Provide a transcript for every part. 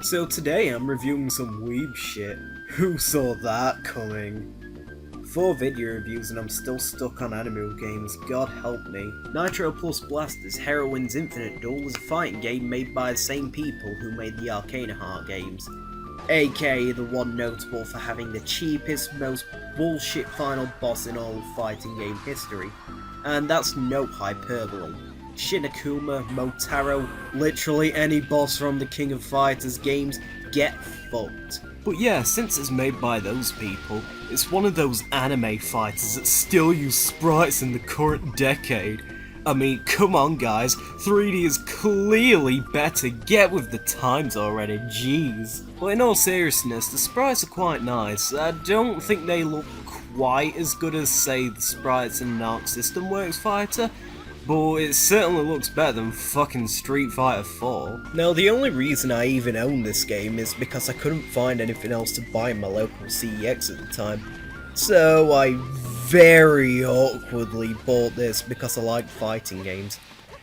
So today I'm reviewing some weeb shit. Who saw that coming? 4 video reviews and I'm still stuck on anime games, god help me. Nitroplus Blasterz Heroines Infinite Duel was a fighting game made by the same people who made the Heart games, aka the one notable for having the cheapest, most bullshit final boss in all fighting game history. And that's no hyperbole. Shinakuma, Motaro, literally any boss from the King of Fighters games, get fucked. But yeah, since it's made by those people, it's one of those anime fighters that still use sprites in the current decade. I mean, come on guys, 3D is clearly better, get with the times already, jeez. But in all seriousness, the sprites are quite nice. I don't think they look quite as good as, say, the sprites in an Arc System Works fighter, but it certainly looks better than fucking Street Fighter 4. Now, the only reason I even own this game is because I couldn't find anything else to buy in my local CEX at the time. So I very awkwardly bought this because I like fighting games.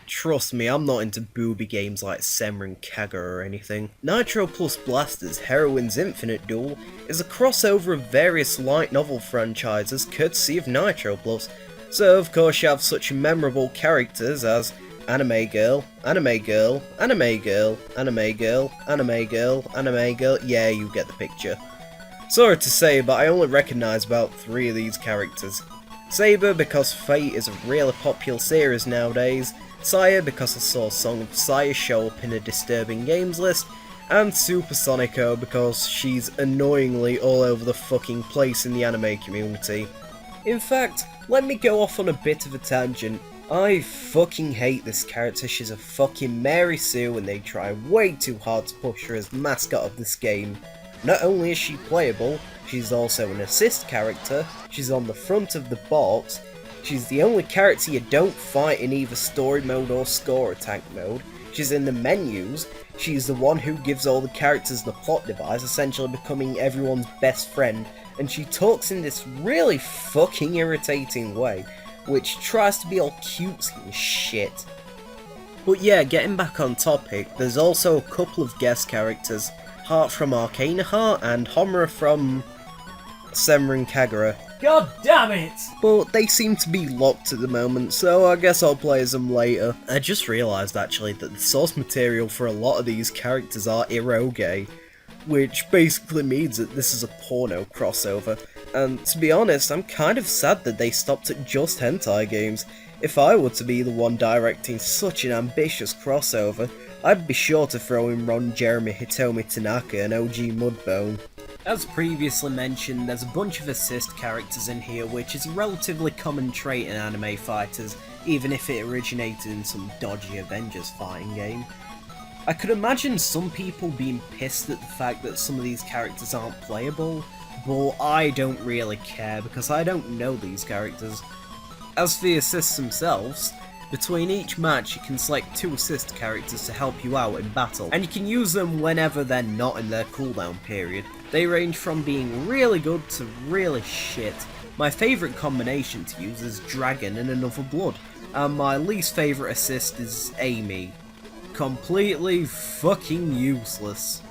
Trust me, I'm not into booby games like Senran Kagura or anything. Nitroplus Blasterz Heroines Infinite Duel is a crossover of various light novel franchises courtesy of Nitroplus. So of course you have such memorable characters as Anime Girl, Anime Girl, Anime Girl, Anime Girl, Anime Girl, Anime Girl, yeah, you get the picture. Sorry to say, but I only recognise about 3 of these characters. Saber because Fate is a really popular series nowadays, Saya because I saw Song of Saya show up in a disturbing games list, and Supersonico because she's annoyingly all over the fucking place in the anime community. In fact, let me go off on a bit of a tangent. I fucking hate this character, she's a fucking Mary Sue and they try way too hard to push her as the mascot of this game. Not only is she playable, she's also an assist character, she's on the front of the box, she's the only character you don't fight in either story mode or score attack mode, she's in the menus, she's the one who gives all the characters the plot device, essentially becoming everyone's best friend, and she talks in this really fucking irritating way, which tries to be all cutesy and shit. But yeah, getting back on topic, there's also a couple of guest characters, Heart from Heart and Homura from Senran Kagura. God damn it! But they seem to be locked at the moment, so I guess I'll play as them later. I just realised actually that the source material for a lot of these characters are eroge, which basically means that this is a porno crossover, and to be honest, I'm kind of sad that they stopped at just hentai games. If I were to be the one directing such an ambitious crossover, I'd be sure to throw in Ron Jeremy Hitomi Tanaka and OG Mudbone. As previously mentioned, there's a bunch of assist characters in here, which is a relatively common trait in anime fighters, even if it originated in some dodgy Avengers fighting game. I could imagine some people being pissed at the fact that some of these characters aren't playable, but I don't really care because I don't know these characters. As for the assists themselves, between each match you can select 2 assist characters to help you out in battle, and you can use them whenever they're not in their cooldown period. They range from being really good to really shit. My favourite combination to use is Dragon and Another Blood, and my least favourite assist is Amy. Completely fucking useless.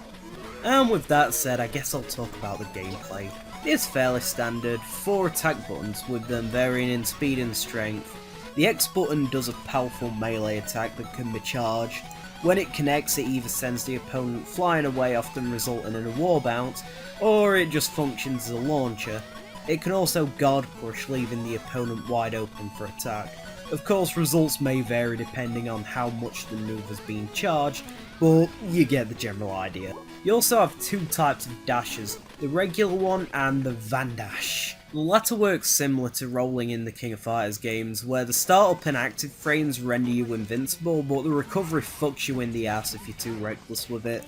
And with that said, I guess I'll talk about the gameplay. It's fairly standard, 4 attack buttons with them varying in speed and strength. The X button does a powerful melee attack that can be charged. When it connects, it either sends the opponent flying away, often resulting in a war bounce, or it just functions as a launcher. It can also guard push, leaving the opponent wide open for attack. Of course, results may vary depending on how much the move has been charged, but you get the general idea. You also have 2 types of dashes, the regular one and the Vandash. The latter works similar to rolling in the King of Fighters games, where the startup and active frames render you invincible, but the recovery fucks you in the ass if you're too reckless with it.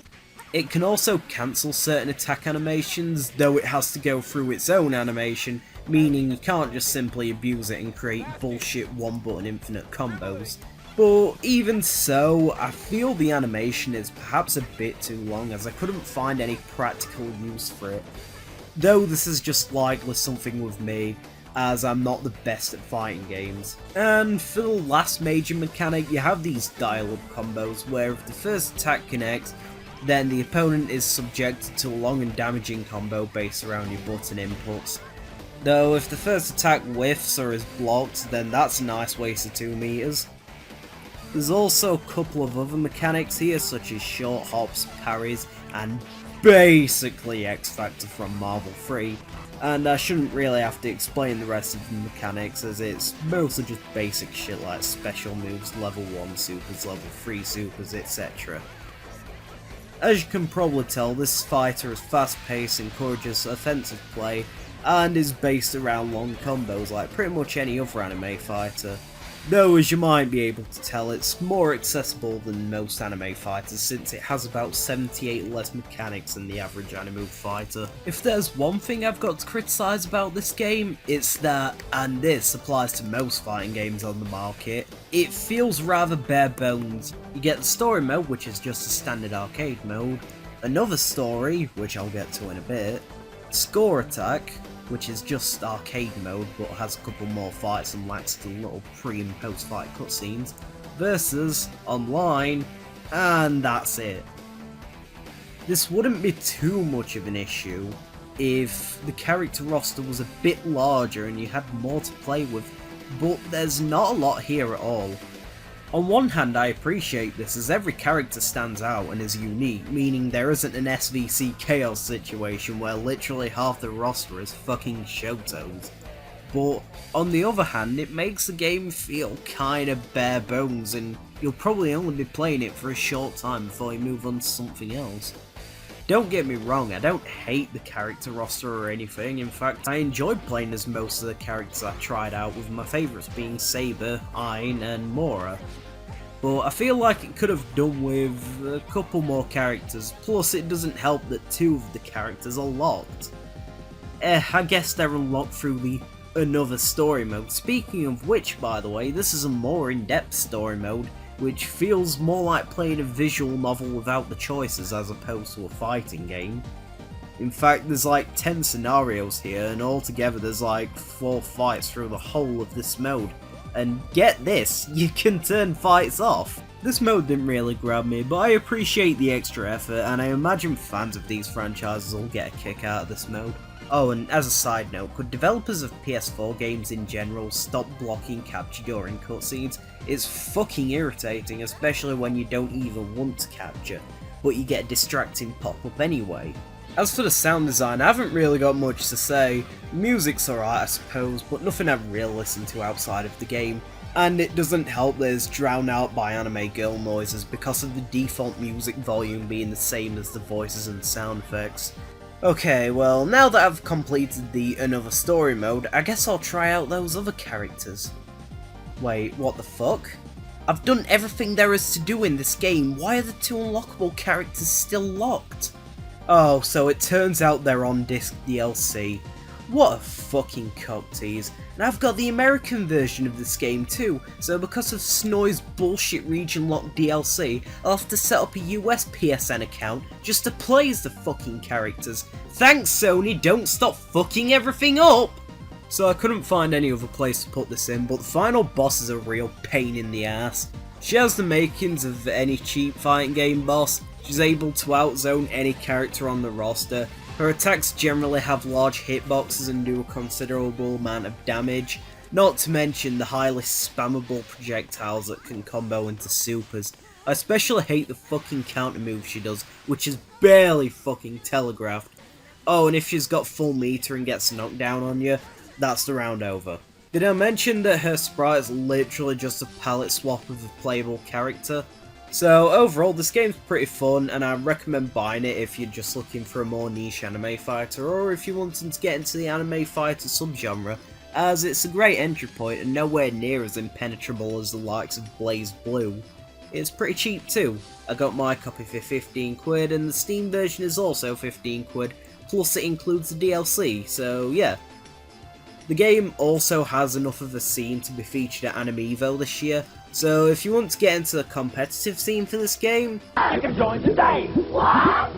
It can also cancel certain attack animations, though it has to go through its own animation, meaning you can't just simply abuse it and create bullshit one-button infinite combos. But even so, I feel the animation is perhaps a bit too long, as I couldn't find any practical use for it. Though this is just likely something with me, as I'm not the best at fighting games. And for the last major mechanic, you have these dial-up combos, where if the first attack connects, then the opponent is subjected to a long and damaging combo based around your button inputs. Though if the first attack whiffs or is blocked, then that's a nice waste of 2 meters. There's also a couple of other mechanics here, such as short hops, parries, and basically X Factor from Marvel 3. And I shouldn't really have to explain the rest of the mechanics, as it's mostly just basic shit like special moves, level 1 supers, level 3 supers, etc. As you can probably tell, this fighter is fast paced, encourages offensive play, and is based around long combos like pretty much any other anime fighter. Though, as you might be able to tell, it's more accessible than most anime fighters since it has about 78 less mechanics than the average anime fighter. If there's one thing I've got to criticise about this game, it's that, and this applies to most fighting games on the market, it feels rather bare bones. You get the story mode, which is just a standard arcade mode, another story, which I'll get to in a bit, score attack, which is just arcade mode but has a couple more fights and lacks the little pre and post fight cutscenes, versus online, and that's it. This wouldn't be too much of an issue if the character roster was a bit larger and you had more to play with, but there's not a lot here at all. On one hand, I appreciate this as every character stands out and is unique, meaning there isn't an SVC chaos situation where literally half the roster is fucking Shotos. But on the other hand, it makes the game feel kinda bare bones and you'll probably only be playing it for a short time before you move on to something else. Don't get me wrong, I don't hate the character roster or anything, in fact I enjoyed playing as most of the characters I tried out, with my favourites being Saber, Ain and Mora. But I feel like it could have done with a couple more characters, plus it doesn't help that 2 of the characters are locked. I guess they're unlocked through the another story mode. Speaking of which, by the way, this is a more in-depth story mode, which feels more like playing a visual novel without the choices as opposed to a fighting game. In fact, there's like 10 scenarios here, and altogether there's like 4 fights through the whole of this mode. And get this, you can turn fights off. This mode didn't really grab me, but I appreciate the extra effort, and I imagine fans of these franchises will get a kick out of this mode. Oh, and as a side note, could developers of PS4 games in general stop blocking capture during cutscenes? It's fucking irritating, especially when you don't even want to capture, but you get a distracting pop-up anyway. As for the sound design, I haven't really got much to say. Music's alright I suppose, but nothing I've really listened to outside of the game. And it doesn't help that it's drowned out by anime girl noises because of the default music volume being the same as the voices and sound effects. Okay, well, now that I've completed the another story mode, I guess I'll try out those other characters. Wait, what the fuck? I've done everything there is to do in this game, why are the 2 unlockable characters still locked? Oh, so it turns out they're on disc DLC. What a fucking cock tease. And I've got the American version of this game too, so because of Snoy's bullshit region lock DLC, I'll have to set up a US PSN account just to play as the fucking characters. Thanks Sony, don't stop fucking everything up! So I couldn't find any other place to put this in, but the final boss is a real pain in the ass. She has the makings of any cheap fighting game boss. She's able to outzone any character on the roster. Her attacks generally have large hitboxes and do a considerable amount of damage, not to mention the highly spammable projectiles that can combo into supers. I especially hate the fucking counter move she does, which is barely fucking telegraphed. Oh, and if she's got full meter and gets knocked down on you, that's the round over. Did I mention that her sprite is literally just a palette swap of a playable character? So overall, this game's pretty fun, and I recommend buying it if you're just looking for a more niche anime fighter, or if you're wanting to get into the anime fighter subgenre, as it's a great entry point and nowhere near as impenetrable as the likes of Blaze Blue. It's pretty cheap too. I got my copy for 15 quid, and the Steam version is also 15 quid, plus it includes the DLC, so yeah. The game also has enough of a scene to be featured at Anime Evo this year, so if you want to get into the competitive scene for this game, you can join today! What?